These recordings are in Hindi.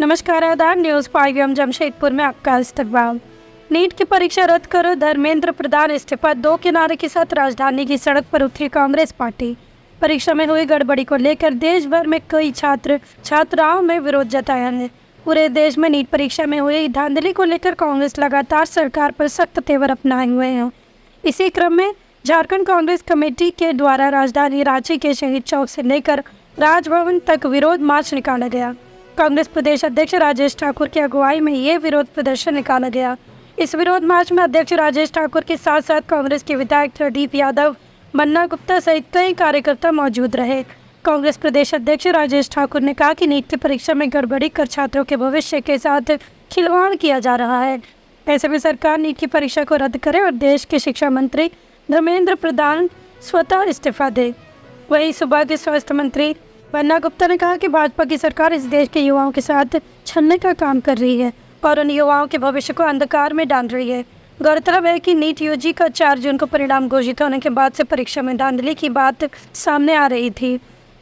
नमस्कार, आदाब। न्यूज़ 5 एम जमशेदपुर में आपका इस्तकबाल। नीट की परीक्षा रद्द करो, धर्मेंद्र प्रधान इस्तीफा। दो के नारे के साथ राजधानी की सड़क पर उतरी कांग्रेस पार्टी। परीक्षा में हुई गड़बड़ी को लेकर देश भर में कई छात्राओं में विरोध जताया है। पूरे देश में नीट परीक्षा में हुई धांधली को लेकर कांग्रेस लगातार सरकार पर सख्त तेवर अपनाए हुए हैं। इसी क्रम में झारखंड कांग्रेस कमेटी के द्वारा राजधानी रांची के शहीद चौक से लेकर राजभवन तक विरोध मार्च निकाला गया। कांग्रेस प्रदेश अध्यक्ष राजेश ठाकुर की अगुवाई में ये विरोध प्रदर्शन निकाला गया। इस विरोध मार्च में अध्यक्ष राजेश ठाकुर के साथ साथ कांग्रेस के विधायक प्रदीप यादव, मन्ना गुप्ता सहित कई कार्यकर्ता मौजूद रहे। कांग्रेस प्रदेश अध्यक्ष राजेश ठाकुर ने कहा कि नीट की परीक्षा में गड़बड़ी कर छात्रों के भविष्य के साथ खिलवाड़ किया जा रहा है। ऐसे में सरकार नीट की परीक्षा को रद्द करे और देश के शिक्षा मंत्री धर्मेंद्र प्रधान स्वतः इस्तीफा दे। वहीं सुबह के स्वास्थ्य मंत्री मन्ना गुप्ता ने कहा कि भाजपा की सरकार इस देश के युवाओं के साथ छलने का काम कर रही है और उन युवाओं के भविष्य को अंधकार में डाल रही है। गौरतलब है कि नीट यूजी का 4 जून को परिणाम घोषित होने के बाद से परीक्षा में धांधली की बात सामने आ रही थी।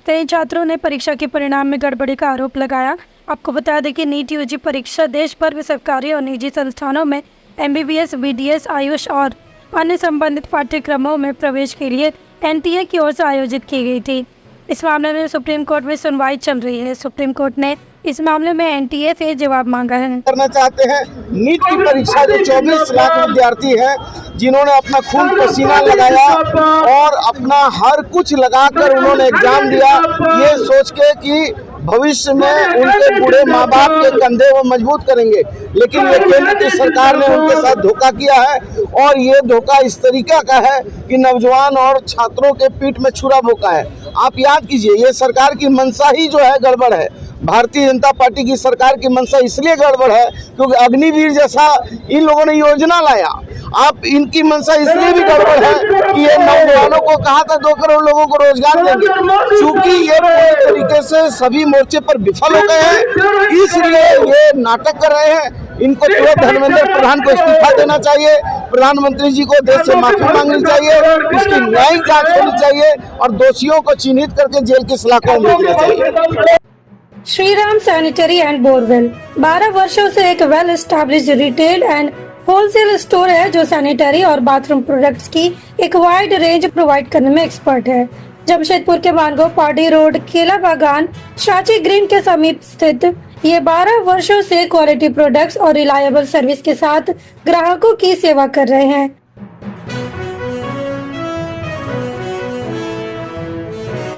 कई छात्रों ने परीक्षा के परिणाम में गड़बड़ी का आरोप लगाया। आपको बता दें कि नीट यूजी परीक्षा देश भर में सरकारी और निजी संस्थानों में MBBS, BDS, आयुष और अन्य संबंधित पाठ्यक्रमों में प्रवेश के लिए NTA की ओर से आयोजित की गई थी। इस मामले में सुप्रीम कोर्ट में सुनवाई चल रही है। सुप्रीम कोर्ट ने इस मामले में NTA से जवाब मांगा है। करना चाहते हैं नीट की परीक्षा जो 24 लाख विद्यार्थी हैं जिन्होंने अपना खून पसीना लगाया और अपना हर कुछ लगाकर उन्होंने एग्जाम दिया, ये सोच के कि भविष्य में उनके बूढ़े माँ बाप के कंधे वो मजबूत करेंगे, लेकिन ये केंद्र की सरकार ने उनके साथ धोखा किया है। और ये धोखा इस तरीका का है कि नौजवान और छात्रों के पीठ में छुरा भोंका है। आप याद कीजिए, ये सरकार की मंशा ही जो है गड़बड़ है। भारतीय जनता पार्टी की सरकार की मंशा इसलिए गड़बड़ है क्योंकि अग्निवीर जैसा इन लोगों ने योजना लाया। आप इनकी मंशा इसलिए भी गड़बड़ है कि ये नौजवानों को कहा था 2 करोड़ लोगों को रोजगार देंगे, चूंकि ये पूरे तरीके से सभी मोर्चे पर विफल हो गए हैं, इसलिए ये नाटक कर रहे हैं। इनको तुरंत धर्मेंद्र प्रधान को इस्तीफा देना चाहिए, प्रधानमंत्री जी को देश से माफी मांगनी चाहिए, इसकी न्यायिक जांच होनी चाहिए और दोषियों को चिन्हित करके जेल की सलाखों में भेजना चाहिए। श्रीराम सैनिटरी एंड बोरवेल 12 वर्षों से एक well established retail and wholesale store है जो सैनिटरी और बाथरूम प्रोडक्ट्स की एक वाइड रेंज प्रोवाइड करने में एक्सपर्ट है। जमशेदपुर के मानगो पार्टी रोड, केला बागान, शाची ग्रीन के समीप स्थित ये 12 वर्षों से क्वालिटी प्रोडक्ट्स और रिलायबल सर्विस के साथ ग्राहकों की सेवा कर रहे हैं।